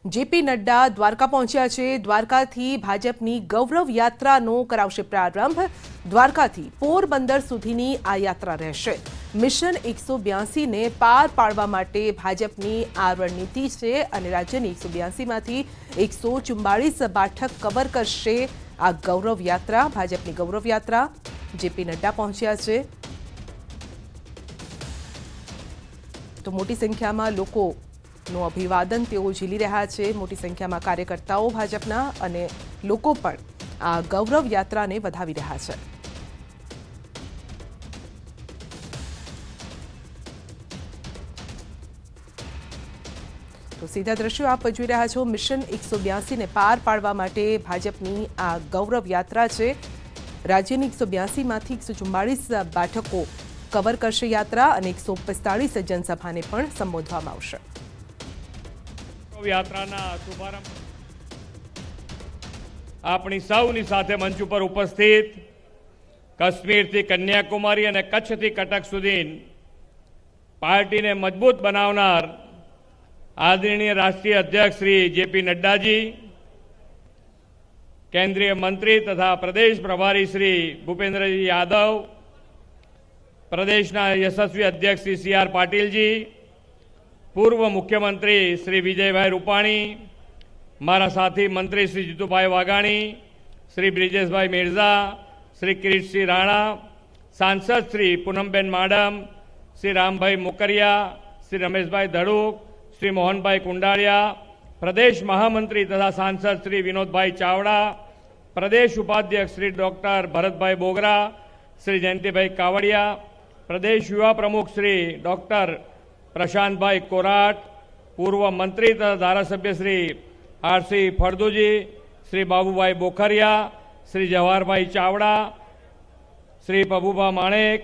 JP Nadda Dwarka પહોંચ્યા છે। દ્વારકાથી ભાજપની ગૌરવ યાત્રાનો કરાવશે પ્રારંભ। દ્વારકાથી પોરબંદર સુધીની આ યાત્રા રહેશે। મિશન 182 ને પાર પાડવા માટે ભાજપની આ રણનીતિ છે અને રાજ્યની 182 માંથી 144 બેઠક કવર કરશે આ ગૌરવ યાત્રા। ભાજપની ગૌરવ યાત્રા જેપી નડ્ડા પહોંચ્યા છે તો મોટી સંખ્યામાં લોકોનું અભિવાદન તેઓ ઝીલી રહ્યા છે। મોટી સંખ્યામાં કાર્યકર્તાઓ ભાજપના અને લોકો પણ આ ગૌરવ યાત્રાને વધાવી રહ્યા છે। તો સીધા દ્રશ્યો આપ જોઈ રહ્યા છો। મિશન 182 ને પાર પાડવા માટે ભાજપની આ ગૌરવ યાત્રા છે। રાજ્યની 182 માંથી 144 બેઠકો કવર કરશે યાત્રા અને 145 જનસભાને પણ સંબોધવામાં આવશે। યાત્રાના શુભારંભ આપણી સૌની સાથે મંચ ઉપર ઉપસ્થિત કાશ્મીરથી કન્યાકુમારી અને કચ્છથી કટક સુધી પાર્ટીને મજબૂત બનાવનાર આદરણીય રાષ્ટ્રીય અધ્યક્ષ શ્રી જેપી નડ્ડાજી, કેન્દ્રીય મંત્રી તથા પ્રદેશ પ્રભારી શ્રી ભૂપેન્દ્રજી યાદવ, પ્રદેશના યશસ્વી અધ્યક્ષ શ્રી સી.આર. પાટીલજી, પૂર્વ મુખ્યમંત્રી શ્રી વિજયભાઈ રૂપાણી, મારા સાથી મંત્રી શ્રી જીતુભાઈ વાઘાણી, શ્રી બ્રિજેશભાઈ મિર્ઝા, શ્રી કિરીટસિંહ રાણા, સાંસદ શ્રી પૂનમબેન માડમ, શ્રી રામભાઈ મોકરિયા, શ્રી રમેશભાઈ ધડુક, શ્રી મોહનભાઈ કુંડાળિયા, પ્રદેશ મહામંત્રી તથા સાંસદ શ્રી વિનોદભાઈ ચાવડા, પ્રદેશ ઉપાધ્યક્ષ શ્રી ડોક્ટર ભરતભાઈ બોગરા, શ્રી જયંતિભાઈ કાવડિયા, प्रदेश युवा प्रमुख श्री डॉक्टर प्रशांत भाई कोराट, पूर्व मंत्री तथा धारासभ्य श्री आर.सी. फड़दूजी, श्री बाबूभाई बोखरिया, श्री जवाहर भाई चावड़ा, श्री पबूभा माणेक,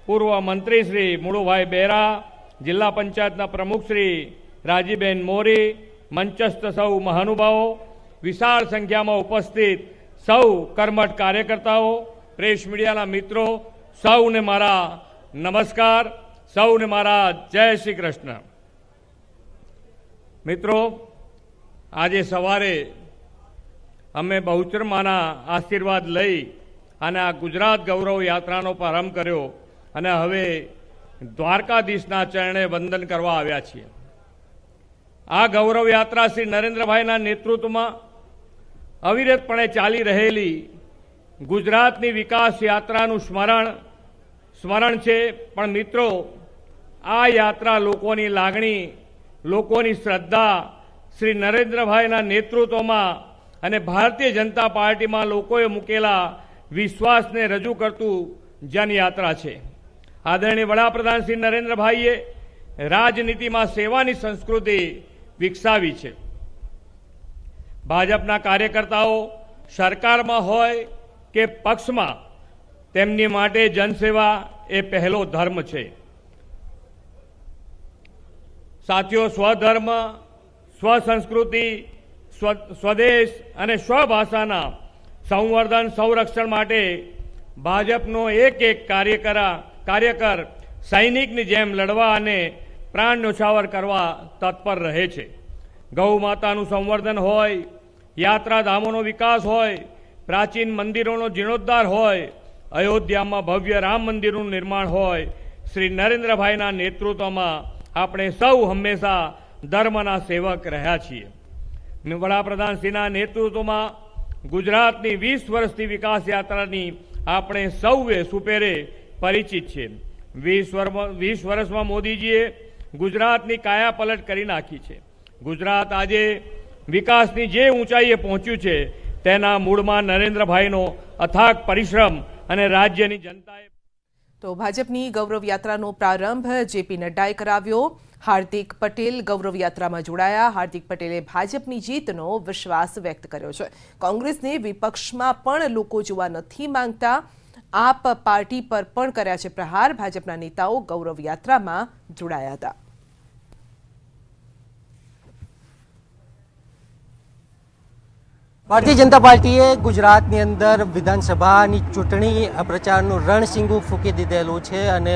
पूर्व मंत्री श्री मुळुभाई बेरा, जिला पंचायत प्रमुख श्री राजीबेन मोरी, मंचस्थ सौ महानुभावों, विशाल संख्या में उपस्थित सौ कर्मठ कार्यकर्ताओं, प्रेस मीडिया मित्रों, सौने मारा नमस्कार, सौने मारा जय श्री कृष्ण। मित्रों, आज सवारे अमे बहुचर माना आशीर्वाद लई अने आ गुजरात गौरव यात्रानो प्रारंभ कर्यो अने हवे द्वारकाधीशना चरणे वंदन करवा आव्या छीए। आ गौरव यात्रा श्री नरेन्द्रभाईना नेतृत्वमां अविरतपणे चाली रहेली गुजरातनी विकास यात्रानुं स्मरण छे। पण मित्रों, आ यात्रा लोकोनी लागणी, लोकोनी श्रद्धा श्री नरेन्द्रभाईना नेतृत्वमां अने भारतीय जनता पार्टीमां लोकोए मूकेला विश्वासने रजू करतुं जनयात्रा छे। आदरणीय वडाप्रधान श्री नरेन्द्रभाईए राजनीतिमां सेवानी संस्कृति विकसावी छे। भाजपना कार्यकर्ताओ सरकारमां होय के पक्षमां તેમની માટે જનસેવા એ પહેલો ધર્મ છે। સાથીઓ, સ્વધર્મ, સ્વસંસ્કૃતિ, સ્વદેશ અને સ્વભાષાના સંવર્ધન સંરક્ષણ માટે ભાજપનો એક એક કાર્યકર સૈનિકની જેમ લડવા અને પ્રાણ ન્યોછાવર કરવા તત્પર રહે છે। ગૌ માતાનું સંવર્ધન હોય, યાત્રાધામોનો વિકાસ હોય, પ્રાચીન મંદિરોનો જીર્ણોદ્ધાર હોય, अयोध्या में भव्य राम मंदिर निर्माण होय, श्री नरेन्द्रभाईना नेतृत्वमां आपणे सौ हमेशा धर्मना सेवक रह्या छीए। वडाप्रधानश्रीना नेतृत्वमां गुजरातनी 20 वर्षथी विकास यात्रानी आपणे सौए सुपेरे परिचित छे। 20 वर्षमां मोदीजीए गुजरातनी काया पलट करी नाखी छे। गुजरात आजे विकासनी जे ऊंचाईए पहोंच्युं छे तेना मूळमां नरेन्द्रभाईनो अथाक परिश्रम અને રાજ્યની જનતાએ તો ભાજપની ગૌરવ યાત્રાનો પ્રારંભ જેપી નડ્ડાએ કરાવ્યો। હાર્દિક પટેલ ગૌરવ યાત્રામાં જોડાયા। હાર્દિક પટેલે ભાજપની જીતનો વિશ્વાસ વ્યક્ત કર્યો છે। કોંગ્રેસને વિપક્ષમાં પણ લોકો જોવા નથી માંગતા। આપ પાર્ટી પર પણ કર્યા છે પ્રહાર। ભાજપના નેતાઓ ગૌરવ યાત્રામાં જોડાયા હતા। ભારતીય જનતા પાર્ટીએ ગુજરાતની અંદર વિધાનસભાની ચૂંટણી પ્રચારનું રણશીંગું ફૂંકી દીધેલું છે અને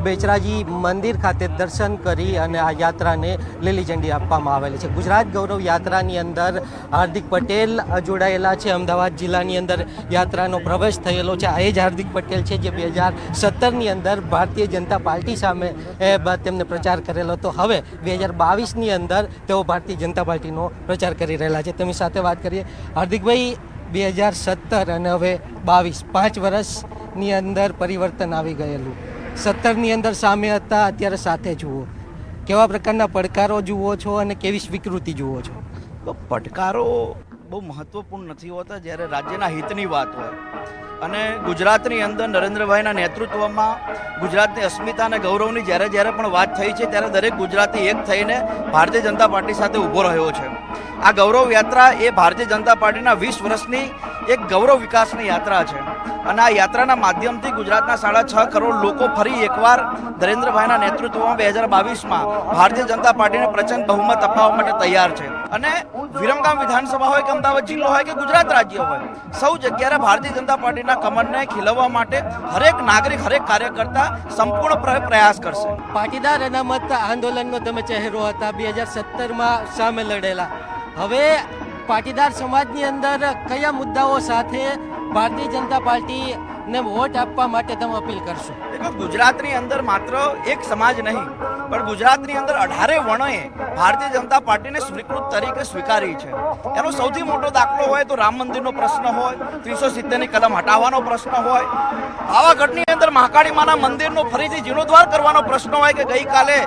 બેચરાજી મંદિર ખાતે દર્શન કરી અને આ યાત્રાને લીલી ઝંડી આપવામાં આવેલી છે. ગુજરાત ગૌરવ યાત્રાની અંદર હાર્દિક પટેલ જોડાયેલા છે. અમદાવાદ જિલ્લાની અંદર યાત્રાનો પ્રવેશ થયેલો છે. આ એ જ હાર્દિક પટેલ છે જે 2017ની અંદર ભારતીય જનતા પાર્ટી સામે તેમને પ્રચાર કરેલો હતો. હવે 2022ની અંદર તેઓ ભારતીય જનતા પાર્ટીનો પ્રચાર કરી રહેલા છે. તેમની સાથે વાત કરીએ. હાર્દિકભાઈ, 2017 અને હવે 22, 5 વર્ષની અંદર પરિવર્તન આવી ગયેલું. 17ની અંદર સામે હતા, અત્યારે સાથે જુઓ. કેવા પ્રકારના પડકારો જુઓ છો અને કેવી સ્વીકૃતિ જુઓ છો? તો પડકારો બહુ મહત્વપૂર્ણ નથી હોતા જ્યારે રાજ્યના હિતની વાત હોય. અને ગુજરાતની અંદર નરેન્દ્રભાઈના નેતૃત્વમાં ગુજરાતની અસ્મિતા અને ગૌરવની જ્યારે જ્યારે પણ વાત થઈ છે ત્યારે દરેક ગુજરાતી એક થઈને ભારતીય જનતા પાર્ટી સાથે ઊભો રહ્યો છે. આ ગૌરવ યાત્રા એ ભારતીય જનતા પાર્ટીના 20 વર્ષની એક ગૌરવ વિકાસની યાત્રા છે. અને આ યાત્રાના માધ્યમથી ગુજરાતના 6.5 કરોડ લોકો ફરી એકવાર નરેન્દ્રભાઈના નેતૃત્વમાં 2022માં ભારતીય જનતા પાર્ટીને પ્રચંડ બહુમત અપાવવા માટે તૈયાર છે. અને વિરમગામ વિધાનસભા હોય કે અમદાવાદ જિલ્લો હોય કે ગુજરાત રાજ્ય હોય, સૌ જગ્યાએ ભારતીય જનતા પાર્ટીના કમરને ખીલવવા માટે હરેક નાગરિક, હરેક કાર્યકર્તા સંપૂર્ણ પ્રયાસ કરશે. પાટીદાર અનામત આંદોલનનો તમે ચહેરો હતા, 2017માં સામે લડેલા. હવે પાટીદાર સમાજની અંદર કયા મુદ્દાઓ સાથે ભારતીય જનતા પાર્ટીને વોટ આપવા માટે તમે અપીલ કરશો? દેખો, ગુજરાતની અંદર માત્ર એક સમાજ નહીં પણ ગુજરાતની અંદર 18 વર્ણોએ ભારતીય જનતા પાર્ટીને સ્વીકૃત તરીકે સ્વીકારી છે. એનો સૌથી મોટો દાખલો હોય તો રામ મંદિરનો પ્રશ્ન હોય, 370ની કલમ હટાવવાનો પ્રશ્ન હોય, પાવાગઢની અંદર મહાકાળી માના મંદિરનો ફરીથી જીર્ણોદ્ધાર કરવાનો પ્રશ્ન હોય કે ગઈકાલે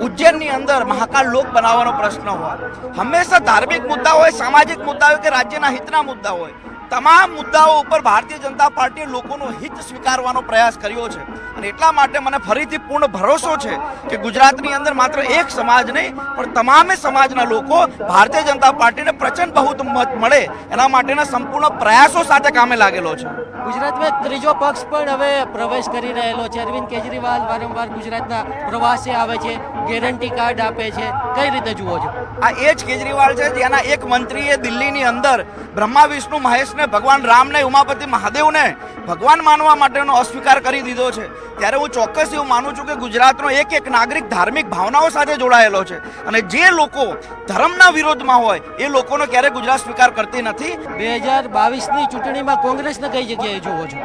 ઉજ્જૈનની અંદર મહાકાળ લોક બનાવવાનો પ્રશ્ન હોય. હંમેશા ધાર્મિક મુદ્દા હોય, સામાજિક મુદ્દા હોય કે રાજ્યના હિતના મુદ્દા હોય, તમામ મુદ્દાઓ ઉપર ભારતીય જનતા પાર્ટીએ લોકોનું હિત સ્વીકારવાનો પ્રયાસ કર્યો છે. અને એટલા માટે મને ફરીથી પૂર્ણ ભરોસો છે કે ગુજરાતની અંદર માત્ર એક સમાજ નહીં પણ તમામે સમાજના લોકો ભારતીય જનતા પાર્ટીને પ્રચંડ બહુમત મળે એના માટેના સંપૂર્ણ પ્રયાસો સાથે કામે લાગેલો છે. ગુજરાતમાં ત્રીજો પક્ષ પણ હવે પ્રવેશ કરી રહેલો છે. અરવિંદ કેજરીવાલ વારંવાર ગુજરાતના પ્રવાસે આવે છે, ગેરંટી કાર્ડ આપે છે. કઈ રીતે જુઓ છો? આ એ જ કેજરીવાલ છે જેના એક મંત્રીએ દિલ્હીની અંદર બ્રહ્મા વિષ્ણુ મહેશને, ભગવાન રામને, ઉમાપતિ મહાદેવને ભગવાન માનવા માટેનો અસ્વીકાર કરી દીધો છે. ત્યારે હું ચોક્કસ એવું માનું છું કે ગુજરાતનો એક એક નાગરિક ધાર્મિક ભાવનાઓ સાથે જોડાયેલો છે. અને જે લોકો ધર્મના વિરોધમાં હોય એ લોકોનો ક્યારેય ગુજરાત સ્વીકાર કરતી નથી. 2022ની ચૂંટણીમાં કોંગ્રેસને કઈ જગ્યાએ જુઓ છો?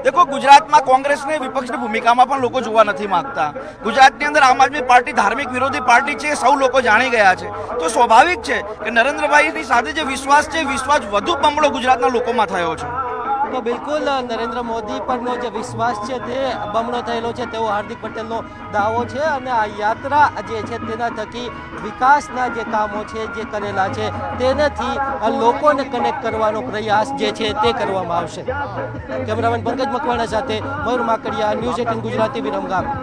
દેખો, ગુજરાતમાં કોંગ્રેસને વિપક્ષની ભૂમિકામાં પણ લોકો જોવા નથી માંગતા. ગુજરાતની અંદર આમ આદમી પાર્ટી ધાર્મિક વિરોધી પાર્ટી છે, સૌ લોકો જાણી ગયા છે. તો સ્વાભાવિક છે કે નરેન્દ્રભાઈની સાથે જે વિશ્વાસ છે, વિશ્વાસ વધુ બમણો ગુજરાતના લોકોમાં થયો છે. તો બિલકુલ નરેન્દ્ર મોદી પરનો જે વિશ્વાસ છે તે બમણો થયેલો છે તેવો હાર્દિક પટેલનો દાવો છે. અને આ યાત્રા જે છે તેના થકી વિકાસના જે કામો છે જે કરેલા છે તેનાથી લોકોને કનેક્ટ કરવાનો પ્રયાસ જે છે તે કરવામાં આવશે. કેમેરામેન પંકજ મકવાણા સાથે મયુર માકડિયા, ન્યૂઝ 18 ગુજરાતી, વિરમગામ.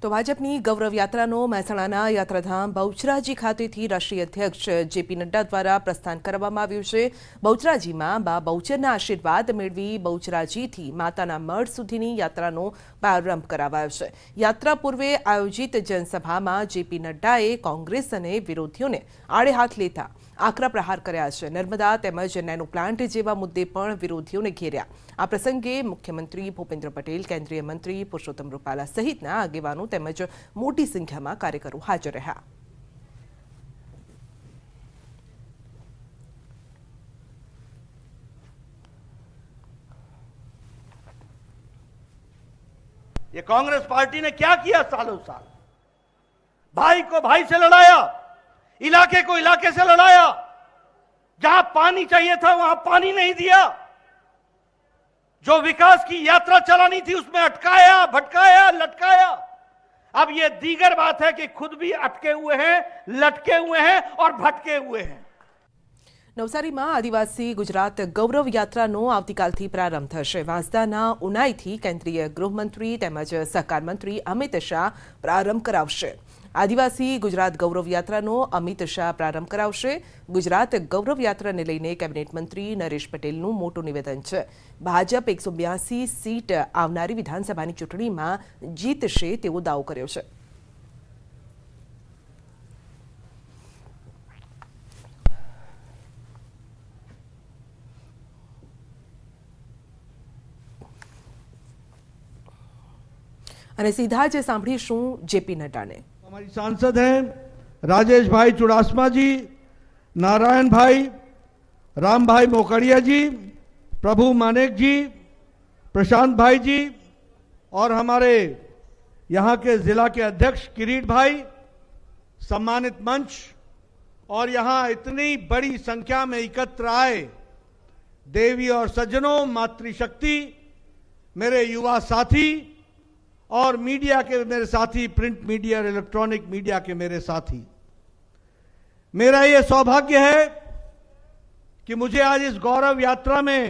તો ભાજપની ગૌરવ યાત્રાનો મહેસાણાના યાત્રાધામ બહુચરાજી ખાતેથી રાષ્ટ્રીય અધ્યક્ષ જેપી નડ્ડા દ્વારા પ્રસ્થાન કરવામાં આવ્યું છે. બહુચરાજીમાં બા બહુચરના આશીર્વાદ મેળવી બહુચરાજીથી માતાના મઢ સુધીની યાત્રાનો પ્રારંભ કરાવાયો છે. યાત્રા પૂર્વે આયોજિત જનસભામાં જેપી નડ્ડાએ કોંગ્રેસ અને વિરોધીઓને આડે હાથ લેતા આકરા પ્રહાર કર્યા છે. નર્મદા તેમજ નેનો પ્લાન્ટ જેવા મુદ્દે પણ વિરોધીઓને ઘેર્યા. આ પ્રસંગે મુખ્યમંત્રી ભૂપેન્દ્ર પટેલ, કેન્દ્રીય મંત્રી પુરુષોત્તમ રૂપાલા સહિતના આગેવાનો તેમજ મોટી સંખ્યામાં કાર્યકરો હાજર રહ્યા. ये कांग्रेस पार्टी ने क्या किया सालों साल? भाई को भाई से लड़ाया, इलाके को इलाके से लड़ाया, जहां पानी चाहिए था वहां पानी नहीं दिया, जो विकास की यात्रा चलानी थी उसमें अटकाया, भटकाया, लटकाया. अब ये दीगर बात है कि खुद भी अटके हुए हैं, लटके हुए हैं और भटके हुए हैं. નવસારીમાં આદિવાસી ગુજરાત ગૌરવ યાત્રાનો આવતીકાલથી પ્રારંભ થશે. વાંસદાના ઉનાઈથી કેન્દ્રીય ગૃહમંત્રી તેમજ સહકાર મંત્રી અમિત શાહ પ્રારંભ કરાવશે. આદિવાસી ગુજરાત ગૌરવ યાત્રાનો અમિત શાહ પ્રારંભ કરાવશે. ગુજરાત ગૌરવ યાત્રાને લઈને કેબિનેટ મંત્રી નરેશ પટેલનું મોટું નિવેદન છે. ભાજપ 182 સીટ આવનારી વિધાનસભાની ચૂંટણીમાં જીતશે તેવો દાવો કર્યો છે. અને સીધા જ સાંભળીશું જેપી નડ્ડાને। हमारी सांसद हैं राजेश भाई चुड़ासमा जी, नारायण भाई, राम भाई मोकड़िया जी, प्रभु मानेक जी, प्रशांत भाई जी और हमारे यहाँ के जिला के अध्यक्ष किरीट भाई, सम्मानित मंच और यहाँ इतनी बड़ी संख्या में एकत्र आए देवी और सज्जनों, मातृशक्ति, मेरे युवा साथी और मीडिया के मेरे साथी, प्रिंट मीडिया और इलेक्ट्रॉनिक मीडिया के मेरे साथी, मेरा ये सौभाग्य है कि मुझे आज इस गौरव यात्रा में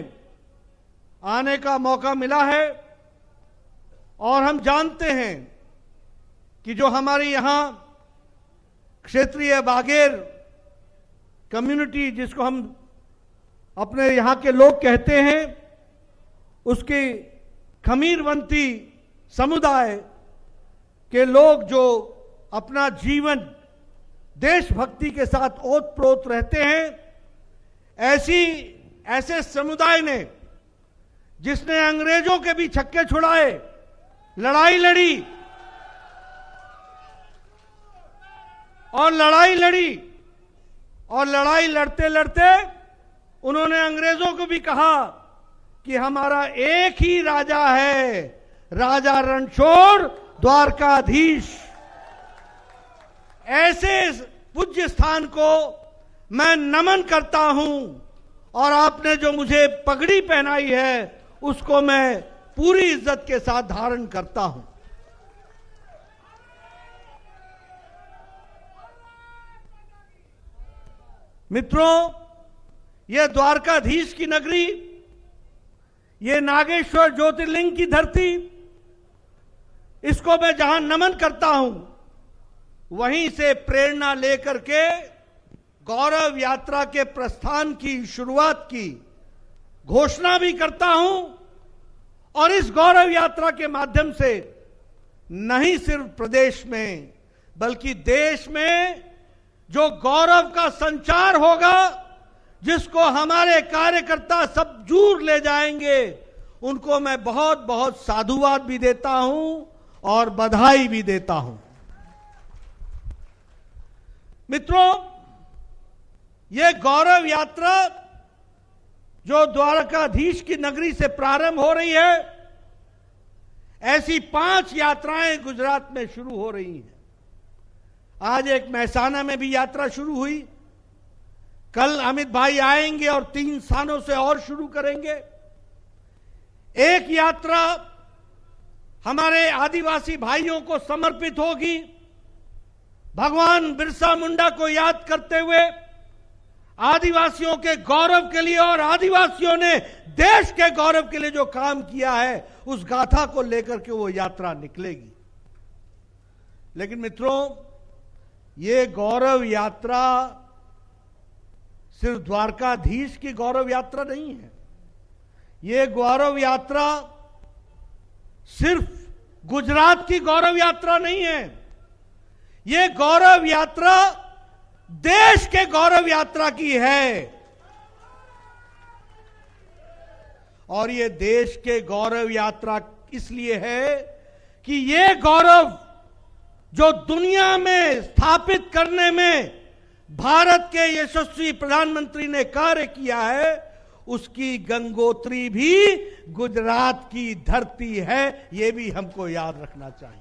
आने का मौका मिला है। और हम जानते हैं कि जो हमारे यहाँ क्षेत्रीय बागेर कम्युनिटी, जिसको हम अपने यहाँ के लोग कहते हैं, उसके खमीरवंती समुदाय के लोग जो अपना जीवन देशभक्ति के साथ ओतप्रोत रहते हैं, ऐसे समुदाय ने, जिसने अंग्रेजों के भी छक्के छुड़ाए, लड़ाई लड़ी और लड़ाई लड़ते लड़ते उन्होंने अंग्रेजों को भी कहा कि हमारा एक ही राजा है, राजा रणछोड़ द्वारकाधीश। ऐसे पूज्य स्थान को मैं नमन करता हूं और आपने जो मुझे पगड़ी पहनाई है उसको मैं पूरी इज्जत के साथ धारण करता हूं। मित्रों, यह द्वारकाधीश की नगरी, ये नागेश्वर ज्योतिर्लिंग की धरती, इसको मैं जहां नमन करता हूं, वहीं से प्रेरणा लेकर के गौरव यात्रा के प्रस्थान की शुरुआत की घोषणा भी करता हूं। और इस गौरव यात्रा के माध्यम से नहीं सिर्फ प्रदेश में बल्कि देश में जो गौरव का संचार होगा, जिसको हमारे कार्यकर्ता सब दूर ले जाएंगे, उनको मैं बहुत बहुत साधुवाद भी देता हूं और बधाई भी देता हूं। मित्रों, यह गौरव यात्रा जो द्वारकाधीश की नगरी से प्रारंभ हो रही है, ऐसी 5 यात्राएं गुजरात में शुरू हो रही हैं। आज एक महसाना में भी यात्रा शुरू हुई, कल अमित भाई आएंगे और 3 स्थानों से और शुरू करेंगे। एक यात्रा हमारे आदिवासी भाइयों को समर्पित होगी, भगवान बिरसा मुंडा को याद करते हुए, आदिवासियों के गौरव के लिए और आदिवासियों ने देश के गौरव के लिए जो काम किया है, उस गाथा को लेकर के वो यात्रा निकलेगी। लेकिन मित्रों, ये गौरव यात्रा सिर्फ द्वारकाधीश की गौरव यात्रा नहीं है। ये गौरव यात्रा सिर्फ गुजरात की गौरव यात्रा नहीं है। ये गौरव यात्रा देश के गौरव यात्रा की है। और ये देश के गौरव यात्रा इसलिए है कि ये गौरव जो दुनिया में स्थापित करने में भारत के यशस्वी प्रधानमंत्री ने कार्य किया है, उसकी गंगोत्री भी गुजरात की धरती है। ये भी हमको याद रखना चाहिए।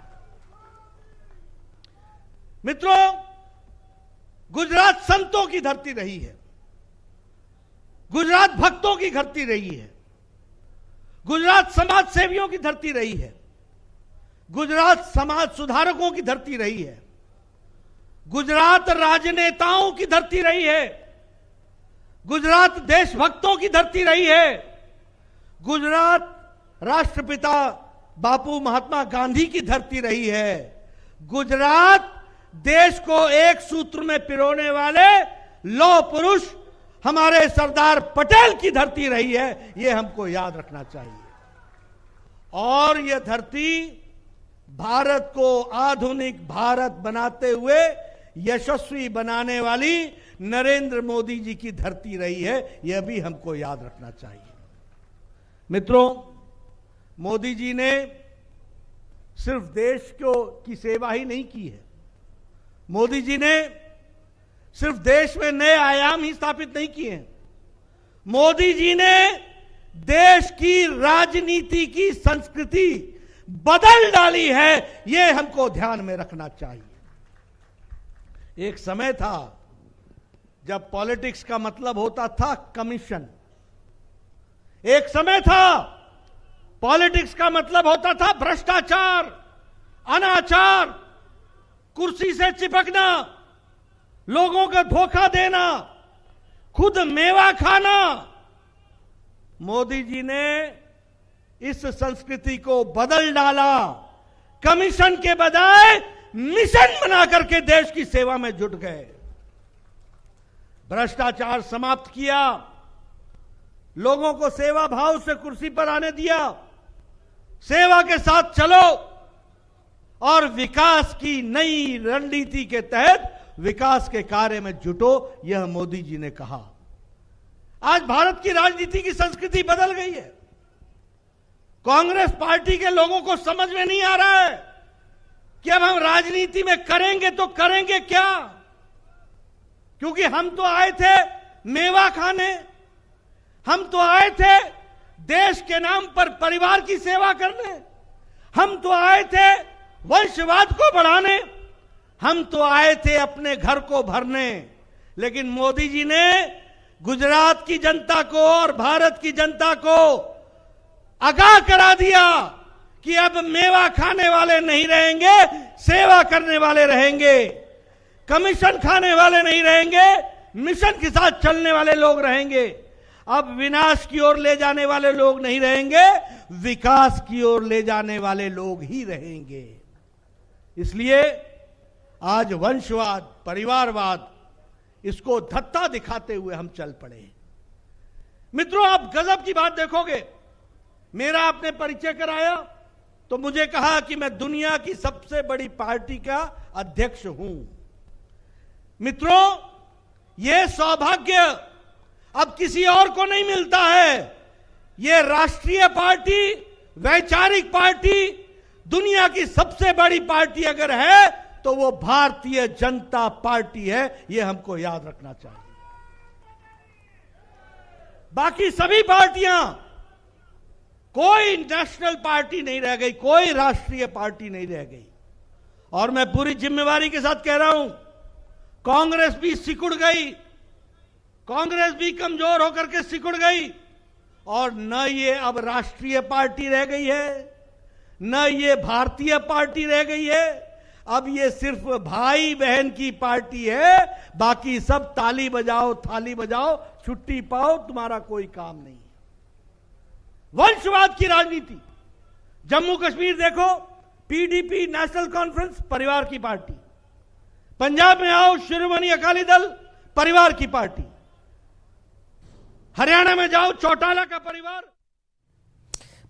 मित्रों, गुजरात संतों की धरती रही है, गुजरात भक्तों की धरती रही है, गुजरात समाज सेवियों की धरती रही है, गुजरात समाज सुधारकों की धरती रही है, गुजरात राजनेताओं की धरती रही है, गुजरात देशभक्तों की धरती रही है, गुजरात राष्ट्रपिता बापू महात्मा गांधी की धरती रही है, गुजरात देश को एक सूत्र में पिरोने वाले लौह पुरुष हमारे सरदार पटेल की धरती रही है। यह हमको याद रखना चाहिए। और यह धरती भारत को आधुनिक भारत बनाते हुए यशस्वी बनाने वाली नरेंद्र मोदी जी की धरती रही है। यह भी हमको याद रखना चाहिए। मित्रों, मोदी जी ने सिर्फ देश की सेवा ही नहीं की है, मोदी जी ने सिर्फ देश में नए आयाम ही स्थापित नहीं किए हैं, मोदी जी ने देश की राजनीति की संस्कृति बदल डाली है। यह हमको ध्यान में रखना चाहिए। एक समय था जब पॉलिटिक्स का मतलब होता था कमीशन, एक समय था पॉलिटिक्स का मतलब होता था भ्रष्टाचार, अनाचार, कुर्सी से चिपकना, लोगों को धोखा देना, खुद मेवा खाना। मोदी जी ने इस संस्कृति को बदल डाला, कमीशन के बजाय मिशन बना करके देश की सेवा में जुट गए, भ्रष्टाचार समाप्त किया, लोगों को सेवा भाव से कुर्सी पर आने दिया, सेवा के साथ चलो और विकास की नई रणनीति के तहत विकास के कार्य में जुटो, यह मोदी जी ने कहा। आज भारत की राजनीति की संस्कृति बदल गई है। कांग्रेस पार्टी के लोगों को समझ में नहीं आ रहा है कि अब हम राजनीति में करेंगे तो करेंगे क्या, क्योंकि हम तो आए थे मेवा खाने, हम तो आए थे देश के नाम पर परिवार की सेवा करने, हम तो आए थे वंशवाद को बढ़ाने, हम तो आए थे अपने घर को भरने। लेकिन मोदी जी ने गुजरात की जनता को और भारत की जनता को आगाह करा दिया कि अब मेवा खाने वाले नहीं रहेंगे, सेवा करने वाले रहेंगे, कमीशन खाने वाले नहीं रहेंगे, मिशन के साथ चलने वाले लोग रहेंगे। अब विनाश की ओर ले जाने वाले लोग नहीं रहेंगे, विकास की ओर ले जाने वाले लोग ही रहेंगे। इसलिए आज वंशवाद, परिवारवाद, इसको धत्ता दिखाते हुए हम चल पड़े। मित्रों, आप गजब की बात देखोगे, मेरा आपने परिचय कराया तो मुझे कहा कि मैं दुनिया की सबसे बड़ी पार्टी का अध्यक्ष हूं। मित्रों, यह सौभाग्य अब किसी और को नहीं मिलता है। यह राष्ट्रीय पार्टी, वैचारिक पार्टी, दुनिया की सबसे बड़ी पार्टी अगर है तो वो भारतीय जनता पार्टी है। यह हमको याद रखना चाहिए। बाकी सभी पार्टियां, कोई नेशनल पार्टी नहीं रह गई, कोई राष्ट्रीय पार्टी नहीं रह गई। और मैं पूरी जिम्मेवारी के साथ कह रहा हूं, कांग्रेस भी सिकुड़ गई, कांग्रेस भी कमजोर होकर के सिकुड़ गई। और न ये अब राष्ट्रीय पार्टी रह गई है, न ये भारतीय पार्टी रह गई है। अब ये सिर्फ भाई बहन की पार्टी है। बाकी सब ताली बजाओ, थाली बजाओ, छुट्टी पाओ, तुम्हारा कोई काम नहीं। वंशवाद की राजनीति, जम्मू कश्मीर देखो, पीडीपी, नेशनल कॉन्फ्रेंस, परिवार की पार्टी। पंजाब में आओ, शिरोमणि अकाली दल, परिवार की पार्टी। हरियाणा में जाओ, चौटाला का परिवार।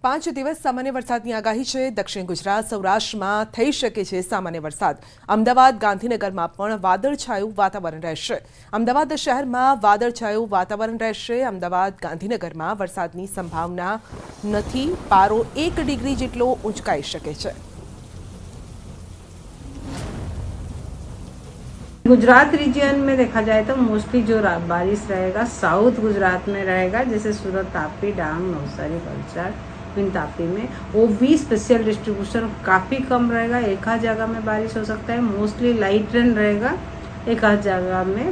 5 દિવસ સામાન્ય વરસાદની આગાહી છે। દક્ષિણ ગુજરાત, સૌરાષ્ટ્રમાં થઈ શકે છે સામાન્ય વરસાદ। અમદાવાદ, ગાંધીનગરમાં પણ વાદળછાયું વાતાવરણ રહેશે। અમદાવાદ શહેરમાં વાદળછાયું વાતાવરણ રહેશે। અમદાવાદ, ગાંધીનગરમાં વરસાદની સંભાવના નથી। પારો 1 ડિગ્રી જેટલો ઊંચકાઈ શકે છે। गुजरात रीजन में देखा जाए तो मोस्टली जो बारिश रहेगा साउथ गुजरात में रहेगा, जैसे सूरत, तापी, डांग, नवसारी, वलसाड, तापी में वो भी स्पेशल डिस्ट्रीब्यूशन काफ़ी कम रहेगा। एक आध जगह में बारिश हो सकता है, मोस्टली लाइट रेन रहेगा। एक आध जगह में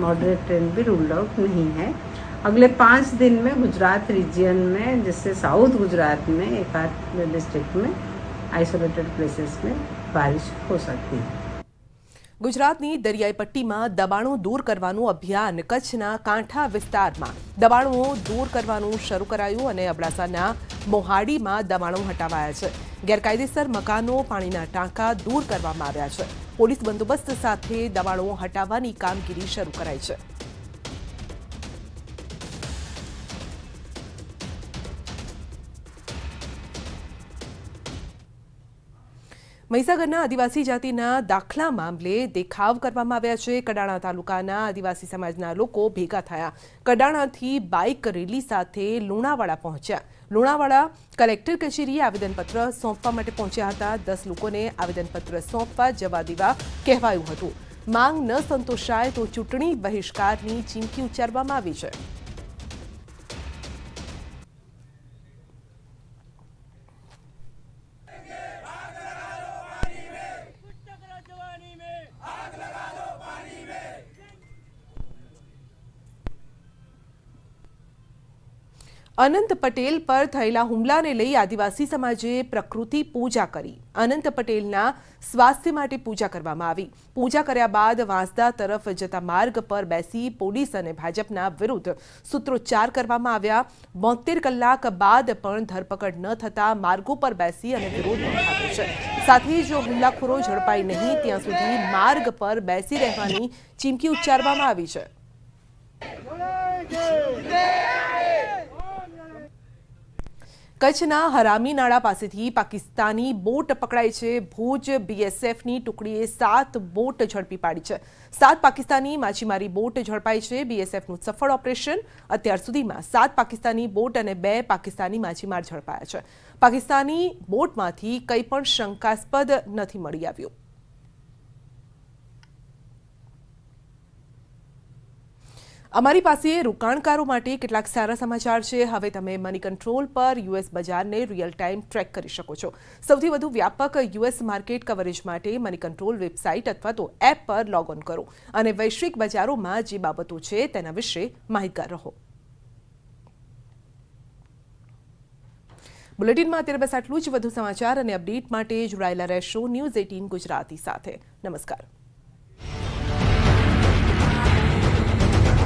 मॉडरेट रेन भी रूल्ड आउट नहीं है। अगले 5 दिन में गुजरात रीजन में, जैसे साउथ गुजरात में एक आध डिस्ट्रिक्ट में आइसोलेटेड प्लेसेस में बारिश हो सकती है। ગુજરાતની દરિયાઈ પટ્ટીમાં દબાણો દૂર કરવાનું અભિયાન કચ્છના કાંઠા વિસ્તારમાં દબાણો દૂર કરવાનું શરૂ કરાયું અને અબડાસાના મોહાડીમાં દબાણો હટાવાયા છે। ગેરકાયદેસર મકાનો, પાણીના ટાંકા દૂર કરવામાં આવ્યા છે। પોલીસ બંદોબસ્ત સાથે દબાણો હટાવવાની કામગીરી શરૂ કરાઈ છે। મહીસાગરના આદિવાસી જાતિના દાખલા મામલે દેખાવ કરવામાં આવ્યા છે। કડાણા તાલુકાના આદિવાસી સમાજના લોકો ભેગા થયા। કડાણાથી બાઇક રેલી સાથે લુણાવાડા પહોંચ્યા। લુણાવાડા કલેક્ટર કચેરીએ આવેદનપત્ર સોંપવા માટે પહોંચ્યા હતા. 10 લોકોને આવેદનપત્ર સોંપવા જવા દેવા કહેવાયું હતું. માંગ ન સંતોષાય તો ચૂંટણી બહિષ્કારની ચીમકી ઉચ્ચારવામાં આવી છે. અનંત પટેલ પર થયેલા હુમલાને લઈ આદિવાસી સમાજે પ્રકૃતિ પૂજા કરી. અનંત પટેલના સ્વાસ્થ્ય માટે પૂજા કરવામાં આવી. પૂજા કર્યા બાદ વાંસદા તરફ જતા માર્ગ પર બેસી પોલીસ અને ભાજપના વિરુદ્ધ સૂત્રોચ્ચાર કરવામાં આવ્યા. 72 કલાક બાદ પણ ધરપકડ ન થતા માર્ગો પર બેસી અને વિરોધ નોંધાવ્યો છે. સાથે જો હુમલાખોરો ઝડપાય નહીં ત્યાં સુધી માર્ગ પર બેસી રહેવાની ચીમકી ઉચ્ચારવામાં આવી છે. કચ્છના હરામી નાળા પાસેથી પાકિસ્તાની બોટ પકડાઈ છે. ભુજ બીએસએફની ટુકડીએ 7 બોટ ઝડપી પાડી છે. 7 પાકિસ્તાની માછીમારી બોટ ઝડપાઈ છે. બીએસએફનું સફળ ઓપરેશન. અત્યાર સુધીમાં 7 પાકિસ્તાની બોટ અને 2 પાકિસ્તાની માછીમાર ઝડપાયા છે. પાકિસ્તાની બોટમાંથી કંઈ પણ શંકાસ્પદ નથી મળી આવ્યું. અમારી પાસે રોકાણકારો માટે કેટલાક સારા સમાચાર છે. હવે તમે મની કંટ્રોલ પર યુએસ બજારને રિયલ ટાઈમ ટ્રેક કરી શકો છો. સૌથી વધુ વ્યાપક યુએસ માર્કેટ કવરેજ માટે મની કંટ્રોલ વેબસાઇટ અથવા તો એપ પર લોગ ઓન કરો અને વૈશ્વિક બજારોમાં જે બાબતો છે તેના વિશે માહિતગાર રહો. બુલેટિનમાં અત્યારે બસ આટલું જ. વધુ સમાચાર અને અપડેટ માટે જોડાયેલા રહેશો ન્યૂઝ 18 ગુજરાતી સાથે. નમસ્કાર.